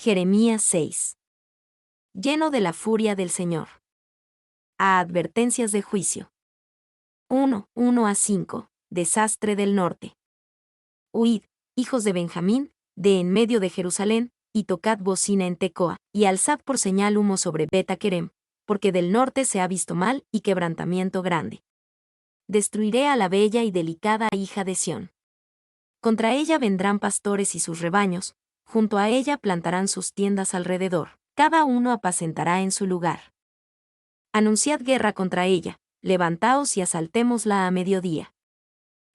Jeremías 6. Lleno de la furia del Señor. A advertencias de juicio. 1:1-5. Desastre del norte. Huid, hijos de Benjamín, de en medio de Jerusalén, y tocad bocina en Tecoa, y alzad por señal humo sobre Bet-Akerem, porque del norte se ha visto mal y quebrantamiento grande. Destruiré a la bella y delicada hija de Sión. Contra ella vendrán pastores y sus rebaños, junto a ella plantarán sus tiendas alrededor, cada uno apacentará en su lugar. Anunciad guerra contra ella, levantaos y asaltémosla a mediodía.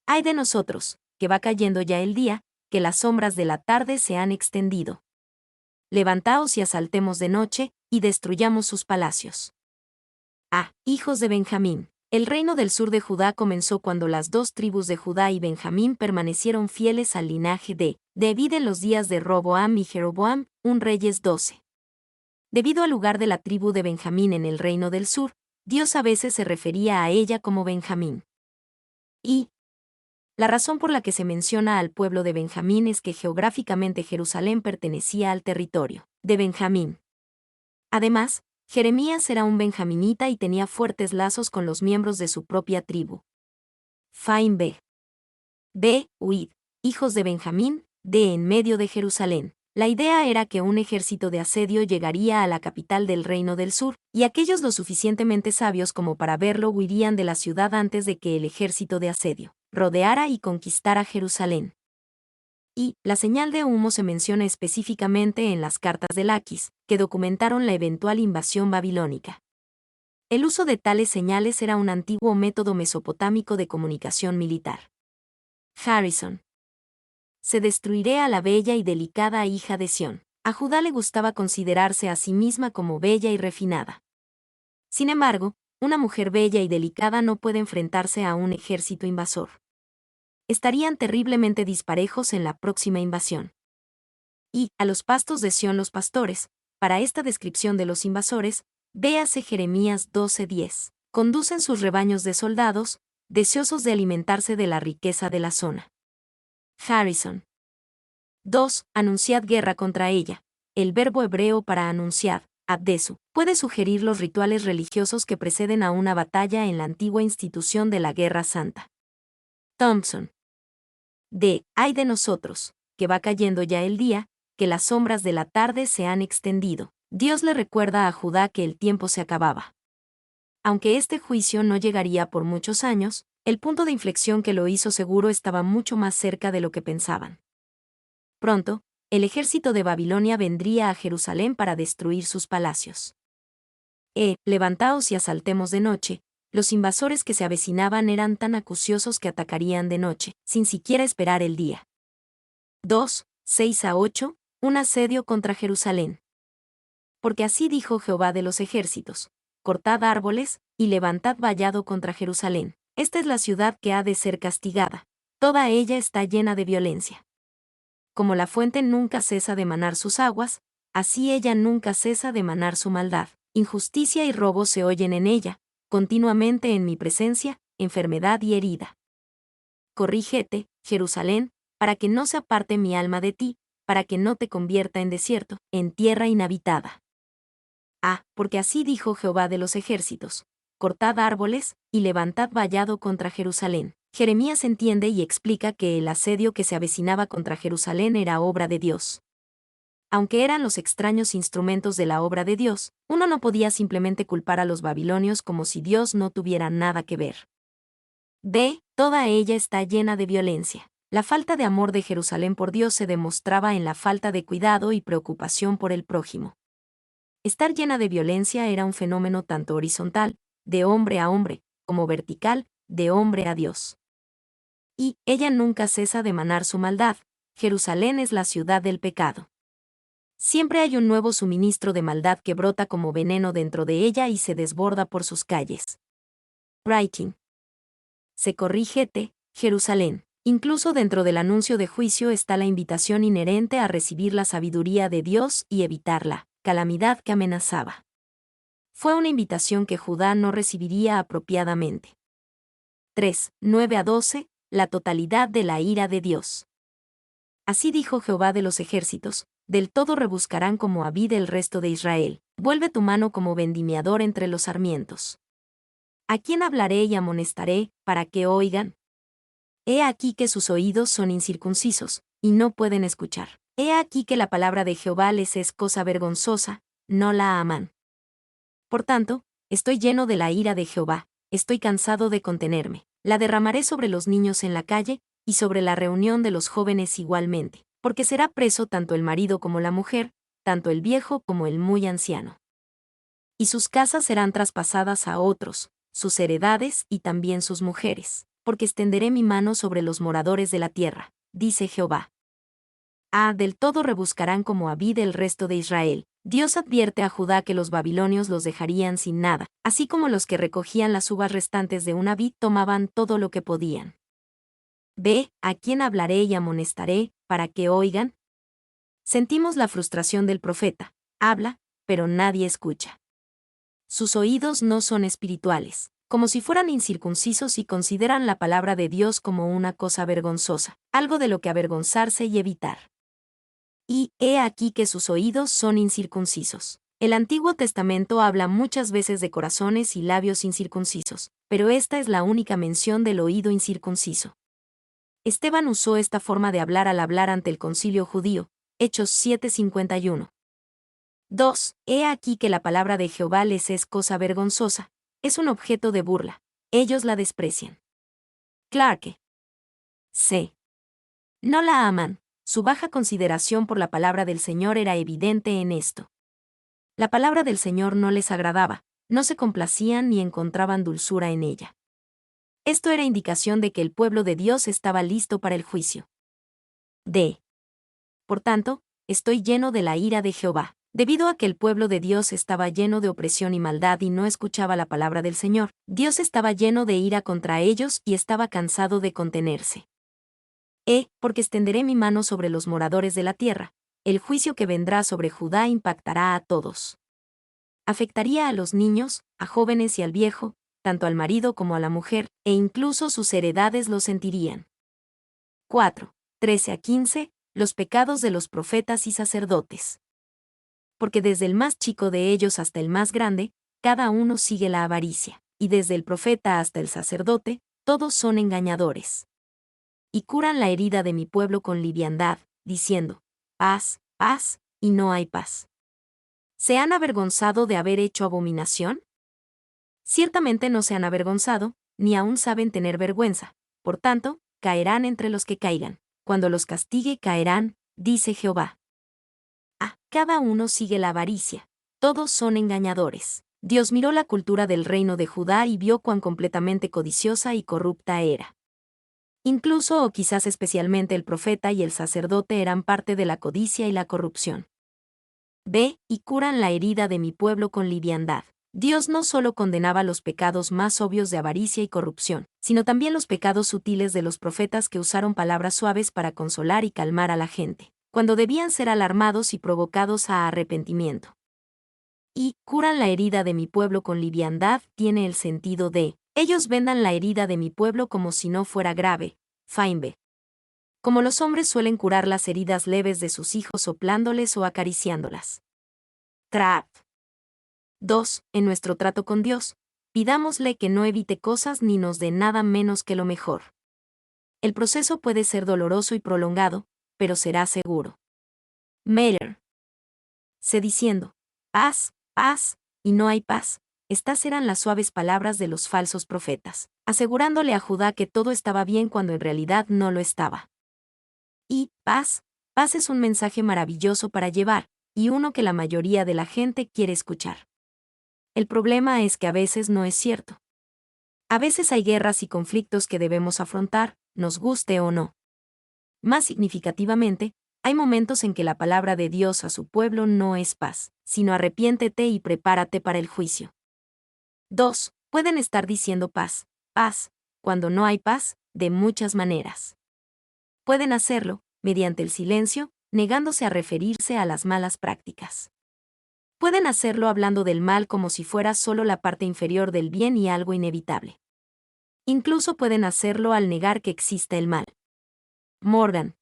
Ay de nosotros, que va cayendo ya el día, que las sombras de la tarde se han extendido. Levantaos y asaltemos de noche, y destruyamos sus palacios. Hijos de Benjamín. El reino del sur de Judá comenzó cuando las dos tribus de Judá y Benjamín permanecieron fieles al linaje de David en los días de Roboam y Jeroboam, un reyes 12. Debido al lugar de la tribu de Benjamín en el reino del sur, Dios a veces se refería a ella como Benjamín. Y la razón por la que se menciona al pueblo de Benjamín es que geográficamente Jerusalén pertenecía al territorio de Benjamín. Además, Jeremías era un benjaminita y tenía fuertes lazos con los miembros de su propia tribu. Faim B. Huid, hijos de Benjamín, de en medio de Jerusalén. La idea era que un ejército de asedio llegaría a la capital del reino del sur, y aquellos lo suficientemente sabios como para verlo huirían de la ciudad antes de que el ejército de asedio rodeara y conquistara Jerusalén. Y la señal de humo se menciona específicamente en las cartas de Laquis, que documentaron la eventual invasión babilónica. El uso de tales señales era un antiguo método mesopotámico de comunicación militar. Harrison. Se destruiré a la bella y delicada hija de Sión. A Judá le gustaba considerarse a sí misma como bella y refinada. Sin embargo, una mujer bella y delicada no puede enfrentarse a un ejército invasor. Estarían terriblemente disparejos en la próxima invasión. Y a los pastos de Sión los pastores. Para esta descripción de los invasores, véase Jeremías 12:10. Conducen sus rebaños de soldados, deseosos de alimentarse de la riqueza de la zona. Harrison. 2. Anunciad guerra contra ella. El verbo hebreo para anunciar, abdesu, puede sugerir los rituales religiosos que preceden a una batalla en la antigua institución de la Guerra Santa. Thompson. Ay de nosotros, que va cayendo ya el día, que las sombras de la tarde se han extendido. Dios le recuerda a Judá que el tiempo se acababa. Aunque este juicio no llegaría por muchos años, el punto de inflexión que lo hizo seguro estaba mucho más cerca de lo que pensaban. Pronto, el ejército de Babilonia vendría a Jerusalén para destruir sus palacios. Levantaos y asaltemos de noche. Los invasores que se avecinaban eran tan acuciosos que atacarían de noche, sin siquiera esperar el día. 2:6-8, un asedio contra Jerusalén. Porque así dijo Jehová de los ejércitos: cortad árboles, y levantad vallado contra Jerusalén. Esta es la ciudad que ha de ser castigada. Toda ella está llena de violencia. Como la fuente nunca cesa de manar sus aguas, así ella nunca cesa de manar su maldad. Injusticia y robo se oyen en ella, continuamente en mi presencia, enfermedad y herida. Corrígete, Jerusalén, para que no se aparte mi alma de ti, para que no te convierta en desierto, en tierra inhabitada. Porque así dijo Jehová de los ejércitos: cortad árboles, y levantad vallado contra Jerusalén. Jeremías entiende y explica que el asedio que se avecinaba contra Jerusalén era obra de Dios. Aunque eran los extraños instrumentos de la obra de Dios, uno no podía simplemente culpar a los babilonios como si Dios no tuviera nada que ver. Toda ella está llena de violencia. La falta de amor de Jerusalén por Dios se demostraba en la falta de cuidado y preocupación por el prójimo. Estar llena de violencia era un fenómeno tanto horizontal, de hombre a hombre, como vertical, de hombre a Dios. Y ella nunca cesa de manar su maldad. Jerusalén es la ciudad del pecado. Siempre hay un nuevo suministro de maldad que brota como veneno dentro de ella y se desborda por sus calles. Writing. Se corrígete, Jerusalén. Incluso dentro del anuncio de juicio está la invitación inherente a recibir la sabiduría de Dios y evitar la calamidad que amenazaba. Fue una invitación que Judá no recibiría apropiadamente. 3:9-12, la totalidad de la ira de Dios. Así dijo Jehová de los ejércitos: del todo rebuscarán como Abid el resto de Israel. Vuelve tu mano como vendimiador entre los sarmientos. ¿A quién hablaré y amonestaré, para que oigan? He aquí que sus oídos son incircuncisos, y no pueden escuchar. He aquí que la palabra de Jehová les es cosa vergonzosa, no la aman. Por tanto, estoy lleno de la ira de Jehová, estoy cansado de contenerme. La derramaré sobre los niños en la calle, y sobre la reunión de los jóvenes igualmente, porque será preso tanto el marido como la mujer, tanto el viejo como el muy anciano. Y sus casas serán traspasadas a otros, sus heredades y también sus mujeres, porque extenderé mi mano sobre los moradores de la tierra, dice Jehová. Del todo rebuscarán como Abid el resto de Israel. Dios advierte a Judá que los babilonios los dejarían sin nada, así como los que recogían las uvas restantes de una vid tomaban todo lo que podían. Ve, ¿a quién hablaré y amonestaré, para que oigan? Sentimos la frustración del profeta. Habla, pero nadie escucha. Sus oídos no son espirituales, como si fueran incircuncisos y consideran la palabra de Dios como una cosa vergonzosa, algo de lo que avergonzarse y evitar. Y he aquí que sus oídos son incircuncisos. El Antiguo Testamento habla muchas veces de corazones y labios incircuncisos, pero esta es la única mención del oído incircunciso. Esteban usó esta forma de hablar al hablar ante el concilio judío, Hechos 7:51. 2. He aquí que la palabra de Jehová les es cosa vergonzosa, es un objeto de burla, ellos la desprecian. Clarke. C. No la aman. Su baja consideración por la palabra del Señor era evidente en esto. La palabra del Señor no les agradaba, no se complacían ni encontraban dulzura en ella. Esto era indicación de que el pueblo de Dios estaba listo para el juicio. D. Por tanto, estoy lleno de la ira de Jehová. Debido a que el pueblo de Dios estaba lleno de opresión y maldad y no escuchaba la palabra del Señor, Dios estaba lleno de ira contra ellos y estaba cansado de contenerse. Porque extenderé mi mano sobre los moradores de la tierra, el juicio que vendrá sobre Judá impactará a todos. Afectaría a los niños, a jóvenes y al viejo, tanto al marido como a la mujer, e incluso sus heredades lo sentirían. 4. 13-15. Los pecados de los profetas y sacerdotes. Porque desde el más chico de ellos hasta el más grande, cada uno sigue la avaricia, y desde el profeta hasta el sacerdote, todos son engañadores. Y curan la herida de mi pueblo con liviandad, diciendo, paz, paz, y no hay paz. ¿Se han avergonzado de haber hecho abominación? Ciertamente no se han avergonzado, ni aún saben tener vergüenza, por tanto, caerán entre los que caigan. Cuando los castigue caerán, dice Jehová. Cada uno sigue la avaricia, todos son engañadores. Dios miró la cultura del reino de Judá y vio cuán completamente codiciosa y corrupta era. Incluso o quizás especialmente el profeta y el sacerdote eran parte de la codicia y la corrupción. Ve, y curan la herida de mi pueblo con liviandad. Dios no solo condenaba los pecados más obvios de avaricia y corrupción, sino también los pecados sutiles de los profetas que usaron palabras suaves para consolar y calmar a la gente, cuando debían ser alarmados y provocados a arrepentimiento. Y curan la herida de mi pueblo con liviandad tiene el sentido de, ellos vendan la herida de mi pueblo como si no fuera grave, Faimbe. Como los hombres suelen curar las heridas leves de sus hijos soplándoles o acariciándolas. Trap. 2. En nuestro trato con Dios, pidámosle que no evite cosas ni nos dé nada menos que lo mejor. El proceso puede ser doloroso y prolongado, pero será seguro. Meyer. Sé diciendo, paz, paz, y no hay paz. Estas eran las suaves palabras de los falsos profetas, asegurándole a Judá que todo estaba bien cuando en realidad no lo estaba. Y paz, paz es un mensaje maravilloso para llevar, y uno que la mayoría de la gente quiere escuchar. El problema es que a veces no es cierto. A veces hay guerras y conflictos que debemos afrontar, nos guste o no. Más significativamente, hay momentos en que la palabra de Dios a su pueblo no es paz, sino arrepiéntete y prepárate para el juicio. 2. Pueden estar diciendo paz, paz, cuando no hay paz, de muchas maneras. Pueden hacerlo, mediante el silencio, negándose a referirse a las malas prácticas. Pueden hacerlo hablando del mal como si fuera solo la parte inferior del bien y algo inevitable. Incluso pueden hacerlo al negar que exista el mal. Morgan.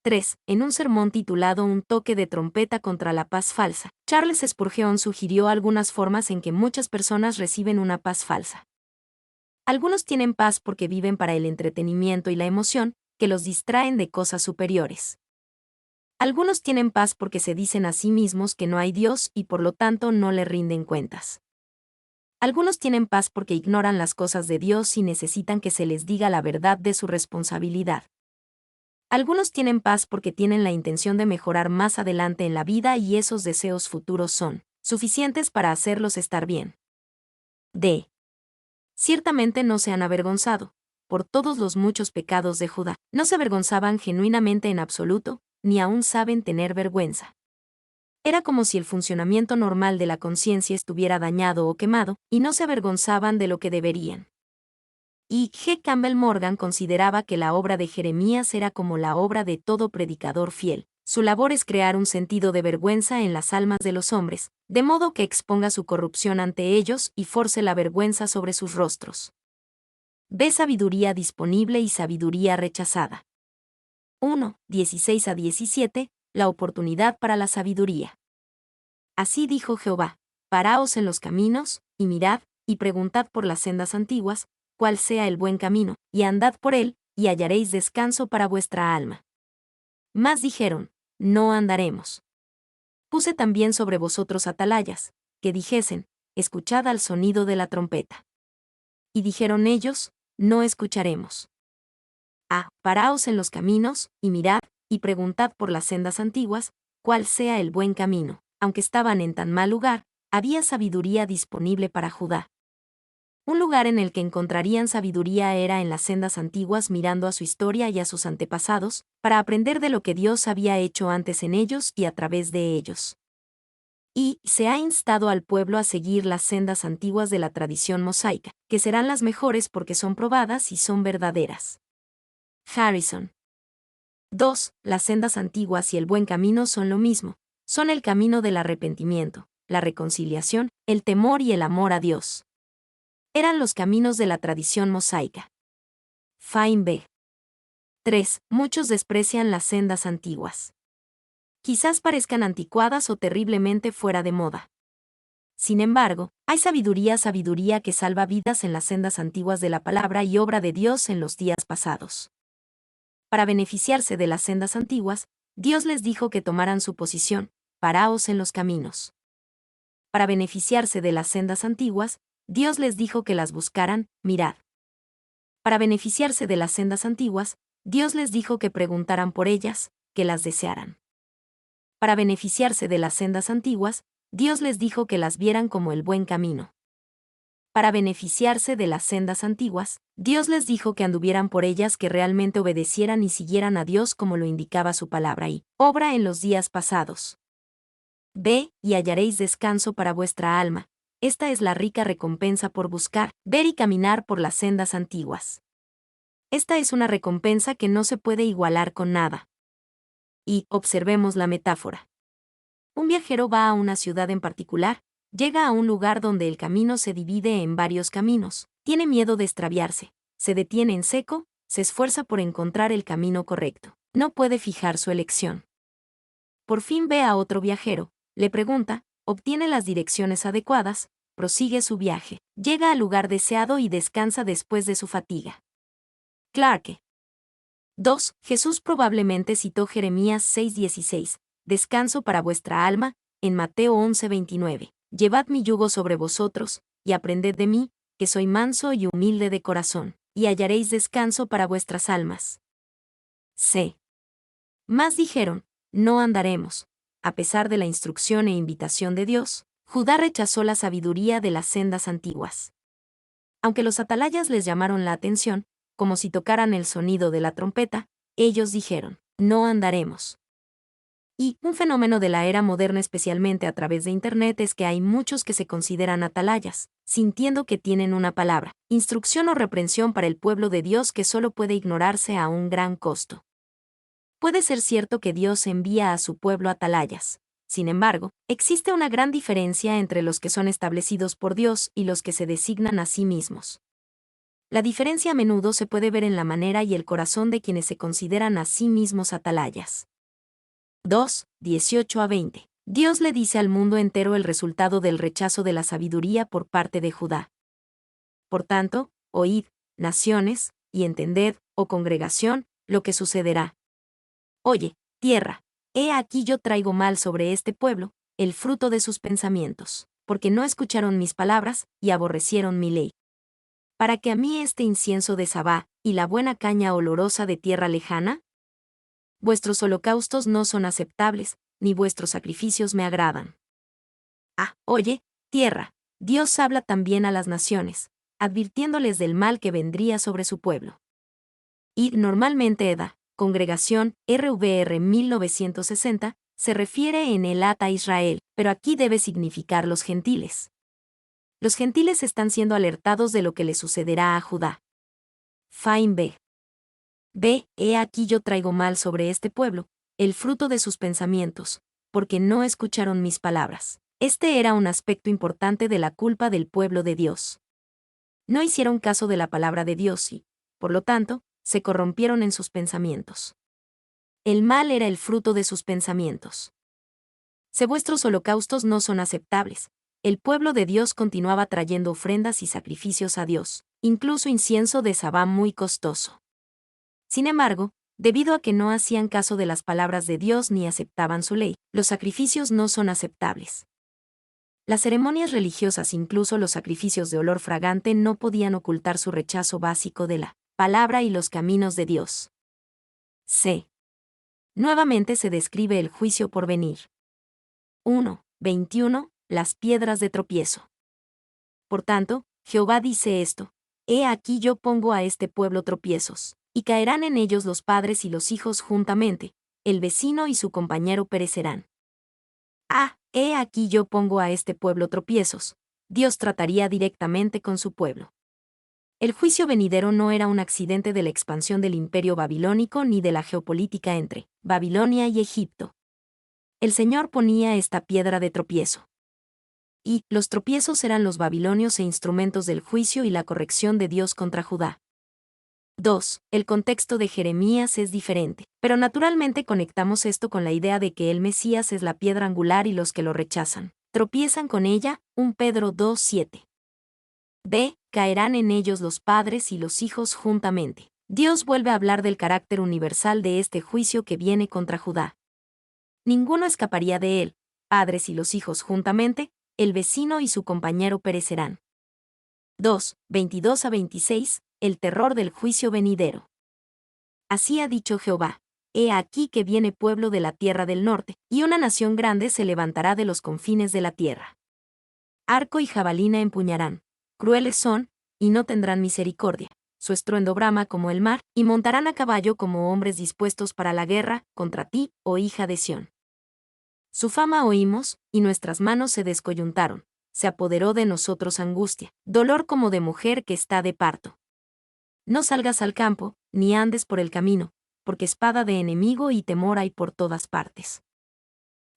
3. En un sermón titulado Un toque de trompeta contra la paz falsa, Charles Spurgeon sugirió algunas formas en que muchas personas reciben una paz falsa. Algunos tienen paz porque viven para el entretenimiento y la emoción, que los distraen de cosas superiores. Algunos tienen paz porque se dicen a sí mismos que no hay Dios y por lo tanto no le rinden cuentas. Algunos tienen paz porque ignoran las cosas de Dios y necesitan que se les diga la verdad de su responsabilidad. Algunos tienen paz porque tienen la intención de mejorar más adelante en la vida y esos deseos futuros son suficientes para hacerlos estar bien. D. Ciertamente no se han avergonzado, por todos los muchos pecados de Judá. No se avergonzaban genuinamente en absoluto, ni aún saben tener vergüenza. Era como si el funcionamiento normal de la conciencia estuviera dañado o quemado, y no se avergonzaban de lo que deberían. Y G. Campbell Morgan consideraba que la obra de Jeremías era como la obra de todo predicador fiel. Su labor es crear un sentido de vergüenza en las almas de los hombres, de modo que exponga su corrupción ante ellos y force la vergüenza sobre sus rostros. Ve sabiduría disponible y sabiduría rechazada. 1. 16 a 17. La oportunidad para la sabiduría. Así dijo Jehová: paraos en los caminos, y mirad, y preguntad por las sendas antiguas, cuál sea el buen camino, y andad por él, y hallaréis descanso para vuestra alma. Mas dijeron: no andaremos. Puse también sobre vosotros atalayas, que dijesen: escuchad al sonido de la trompeta. Y dijeron ellos: no escucharemos. Paraos en los caminos, y mirad, y preguntad por las sendas antiguas, cuál sea el buen camino. Aunque estaban en tan mal lugar, había sabiduría disponible para Judá. Un lugar en el que encontrarían sabiduría era en las sendas antiguas, mirando a su historia y a sus antepasados, para aprender de lo que Dios había hecho antes en ellos y a través de ellos. Y se ha instado al pueblo a seguir las sendas antiguas de la tradición mosaica, que serán las mejores porque son probadas y son verdaderas. Harrison. 2. Las sendas antiguas y el buen camino son lo mismo, son el camino del arrepentimiento, la reconciliación, el temor y el amor a Dios. Eran los caminos de la tradición mosaica. Fine B. 3. Muchos desprecian las sendas antiguas. Quizás parezcan anticuadas o terriblemente fuera de moda. Sin embargo, hay sabiduría que salva vidas en las sendas antiguas de la palabra y obra de Dios en los días pasados. Para beneficiarse de las sendas antiguas, Dios les dijo que tomaran su posición: paraos en los caminos. Para beneficiarse de las sendas antiguas, Dios les dijo que las buscaran: mirad. Para beneficiarse de las sendas antiguas, Dios les dijo que preguntaran por ellas, que las desearan. Para beneficiarse de las sendas antiguas, Dios les dijo que las vieran como el buen camino. Para beneficiarse de las sendas antiguas, Dios les dijo que anduvieran por ellas, que realmente obedecieran y siguieran a Dios como lo indicaba su palabra y obra en los días pasados. Ve, y hallaréis descanso para vuestra alma. Esta es la rica recompensa por buscar, ver y caminar por las sendas antiguas. Esta es una recompensa que no se puede igualar con nada. Y observemos la metáfora. Un viajero va a una ciudad en particular. Llega a un lugar donde el camino se divide en varios caminos. Tiene miedo de extraviarse. Se detiene en seco, se esfuerza por encontrar el camino correcto. No puede fijar su elección. Por fin ve a otro viajero, le pregunta, obtiene las direcciones adecuadas, prosigue su viaje. Llega al lugar deseado y descansa después de su fatiga. Clarke. 2. Jesús probablemente citó Jeremías 6:16. Descanso para vuestra alma, en Mateo 11:29. Llevad mi yugo sobre vosotros, y aprended de mí, que soy manso y humilde de corazón, y hallaréis descanso para vuestras almas. C. Mas dijeron: no andaremos. A pesar de la instrucción e invitación de Dios, Judá rechazó la sabiduría de las sendas antiguas. Aunque los atalayas les llamaron la atención, como si tocaran el sonido de la trompeta, ellos dijeron: no andaremos. Y un fenómeno de la era moderna, especialmente a través de Internet, es que hay muchos que se consideran atalayas, sintiendo que tienen una palabra, instrucción o reprensión para el pueblo de Dios que solo puede ignorarse a un gran costo. Puede ser cierto que Dios envía a su pueblo atalayas. Sin embargo, existe una gran diferencia entre los que son establecidos por Dios y los que se designan a sí mismos. La diferencia a menudo se puede ver en la manera y el corazón de quienes se consideran a sí mismos atalayas. 2, 18 a 20. Dios le dice al mundo entero el resultado del rechazo de la sabiduría por parte de Judá. Por tanto, oíd, naciones, y entended, oh congregación, lo que sucederá. Oye, tierra, he aquí yo traigo mal sobre este pueblo, el fruto de sus pensamientos, porque no escucharon mis palabras, y aborrecieron mi ley. Para que a mí este incienso de Sabá, y la buena caña olorosa de tierra lejana, vuestros holocaustos no son aceptables, ni vuestros sacrificios me agradan. Oye, tierra, Dios habla también a las naciones, advirtiéndoles del mal que vendría sobre su pueblo. Y normalmente EDA, Congregación, RVR 1960, se refiere en Elat a Israel, pero aquí debe significar los gentiles. Los gentiles están siendo alertados de lo que le sucederá a Judá. Fain B. He aquí yo traigo mal sobre este pueblo, el fruto de sus pensamientos, porque no escucharon mis palabras. Este era un aspecto importante de la culpa del pueblo de Dios. No hicieron caso de la palabra de Dios y, por lo tanto, se corrompieron en sus pensamientos. El mal era el fruto de sus pensamientos. Si vuestros holocaustos no son aceptables, el pueblo de Dios continuaba trayendo ofrendas y sacrificios a Dios, incluso incienso de Sabá muy costoso. Sin embargo, debido a que no hacían caso de las palabras de Dios ni aceptaban su ley, los sacrificios no son aceptables. Las ceremonias religiosas, incluso los sacrificios de olor fragante, no podían ocultar su rechazo básico de la palabra y los caminos de Dios. C. Nuevamente se describe el juicio por venir. 1, 21. Las piedras de tropiezo. Por tanto, Jehová dice esto: He aquí yo pongo a este pueblo tropiezos, y caerán en ellos los padres y los hijos juntamente, el vecino y su compañero perecerán. He aquí yo pongo a este pueblo tropiezos. Dios trataría directamente con su pueblo. El juicio venidero no era un accidente de la expansión del imperio babilónico ni de la geopolítica entre Babilonia y Egipto. El Señor ponía esta piedra de tropiezo. Y los tropiezos eran los babilonios e instrumentos del juicio y la corrección de Dios contra Judá. 2. El contexto de Jeremías es diferente, pero naturalmente conectamos esto con la idea de que el Mesías es la piedra angular y los que lo rechazan tropiezan con ella. 1 Pedro 2:7. Caerán en ellos los padres y los hijos juntamente. Dios vuelve a hablar del carácter universal de este juicio que viene contra Judá. Ninguno escaparía de él, padres y los hijos juntamente, el vecino y su compañero perecerán. 2, 22 a 26. El terror del juicio venidero. Así ha dicho Jehová: He aquí que viene pueblo de la tierra del norte, y una nación grande se levantará de los confines de la tierra. Arco y jabalina empuñarán, crueles son, y no tendrán misericordia. Su estruendo brama como el mar, y montarán a caballo como hombres dispuestos para la guerra, contra ti, oh hija de Sión. Su fama oímos, y nuestras manos se descoyuntaron, se apoderó de nosotros angustia, dolor como de mujer que está de parto. No salgas al campo, ni andes por el camino, porque espada de enemigo y temor hay por todas partes.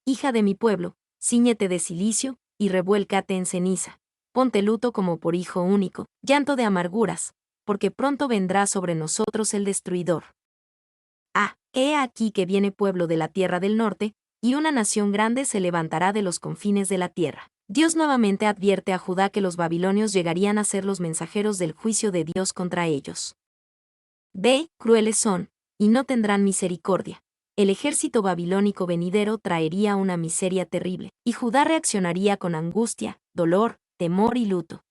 Hija de mi pueblo, cíñete de cilicio, y revuélcate en ceniza. Ponte luto como por hijo único, llanto de amarguras, porque pronto vendrá sobre nosotros el destruidor. He aquí que viene pueblo de la tierra del norte, y una nación grande se levantará de los confines de la tierra. Dios nuevamente advierte a Judá que los babilonios llegarían a ser los mensajeros del juicio de Dios contra ellos. Crueles son, y no tendrán misericordia. El ejército babilónico venidero traería una miseria terrible, y Judá reaccionaría con angustia, dolor, temor y luto.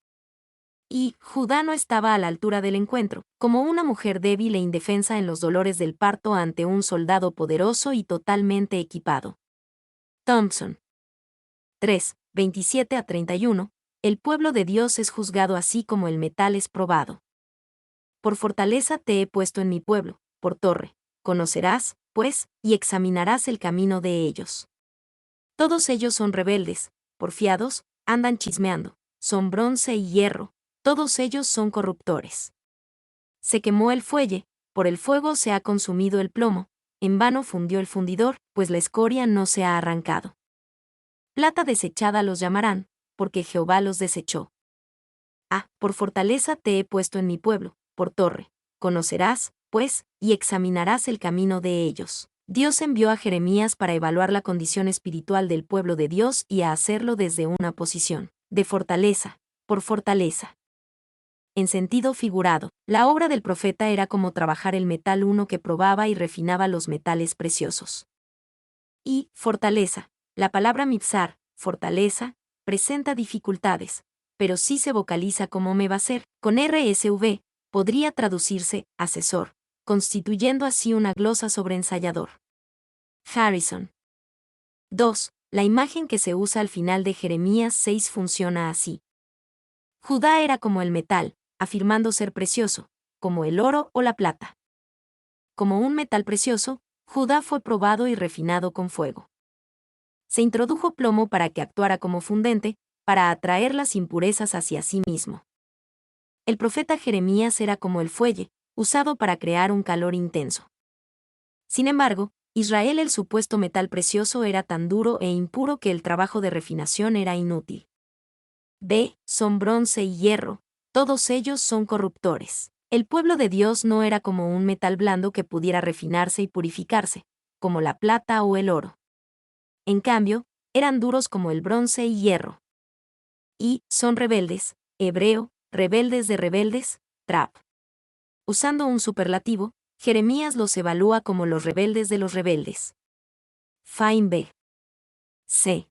Y Judá no estaba a la altura del encuentro, como una mujer débil e indefensa en los dolores del parto ante un soldado poderoso y totalmente equipado. Thompson. 3, 27 a 31. El pueblo de Dios es juzgado así como el metal es probado. Por fortaleza te he puesto en mi pueblo, por torre. Conocerás, pues, y examinarás el camino de ellos. Todos ellos son rebeldes, porfiados, andan chismeando, son bronce y hierro, todos ellos son corruptores. Se quemó el fuelle, por el fuego se ha consumido el plomo, en vano fundió el fundidor, pues la escoria no se ha arrancado. Plata desechada los llamarán, porque Jehová los desechó. Por fortaleza te he puesto en mi pueblo, por torre. Conocerás, pues, y examinarás el camino de ellos. Dios envió a Jeremías para evaluar la condición espiritual del pueblo de Dios y a hacerlo desde una posición de fortaleza, por fortaleza. En sentido figurado, la obra del profeta era como trabajar el metal uno que probaba y refinaba los metales preciosos. Y, fortaleza, la palabra mipsar, fortaleza, presenta dificultades, pero sí se vocaliza como mebaser, con RSV, podría traducirse, asesor, constituyendo así una glosa sobre ensayador. Harrison. 2. La imagen que se usa al final de Jeremías 6 funciona así. Judá era como el metal, afirmando ser precioso, como el oro o la plata. Como un metal precioso, Judá fue probado y refinado con fuego. Se introdujo plomo para que actuara como fundente, para atraer las impurezas hacia sí mismo. El profeta Jeremías era como el fuelle, usado para crear un calor intenso. Sin embargo, Israel, el supuesto metal precioso, era tan duro e impuro que el trabajo de refinación era inútil. B. Son bronce y hierro, todos ellos son corruptores. El pueblo de Dios no era como un metal blando que pudiera refinarse y purificarse, como la plata o el oro. En cambio, eran duros como el bronce y hierro. Y son rebeldes, hebreo, rebeldes de rebeldes, trap. Usando un superlativo, Jeremías los evalúa como los rebeldes de los rebeldes. Fain B. C.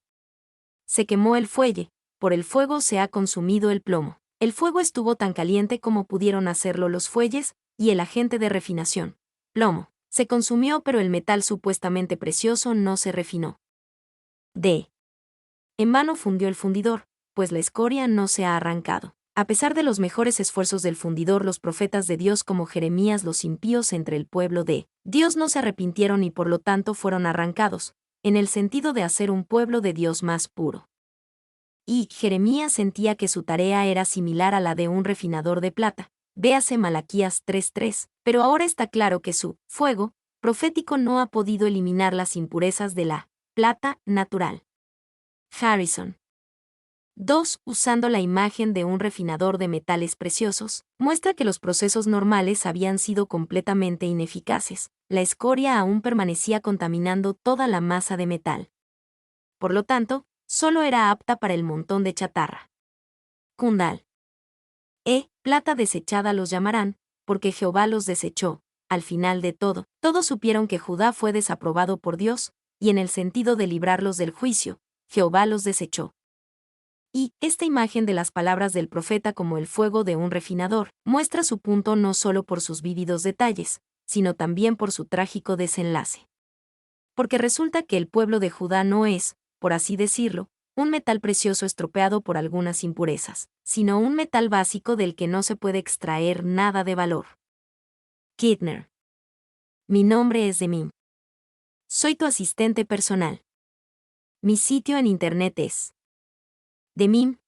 Se quemó el fuelle, por el fuego se ha consumido el plomo. El fuego estuvo tan caliente como pudieron hacerlo los fuelles y el agente de refinación, plomo. Se consumió, pero el metal supuestamente precioso no se refinó. D. En vano fundió el fundidor, pues la escoria no se ha arrancado. A pesar de los mejores esfuerzos del fundidor, los profetas de Dios como Jeremías, los impíos entre el pueblo de Dios no se arrepintieron y por lo tanto fueron arrancados, en el sentido de hacer un pueblo de Dios más puro. Y Jeremías sentía que su tarea era similar a la de un refinador de plata. Véase Malaquías 3:3, pero ahora está claro que su fuego profético no ha podido eliminar las impurezas de la plata natural. Harrison. 2. Usando la imagen de un refinador de metales preciosos, muestra que los procesos normales habían sido completamente ineficaces. La escoria aún permanecía contaminando toda la masa de metal. Por lo tanto, solo era apta para el montón de chatarra. Kundal. Plata desechada los llamarán, porque Jehová los desechó. Al final de todo, todos supieron que Judá fue desaprobado por Dios, y en el sentido de librarlos del juicio, Jehová los desechó. Y esta imagen de las palabras del profeta como el fuego de un refinador muestra su punto no solo por sus vívidos detalles, sino también por su trágico desenlace. Porque resulta que el pueblo de Judá no es, por así decirlo, un metal precioso estropeado por algunas impurezas, sino un metal básico del que no se puede extraer nada de valor. Kidner. Mi nombre es Demim. Soy tu asistente personal. Mi sitio en internet es demim.es.tl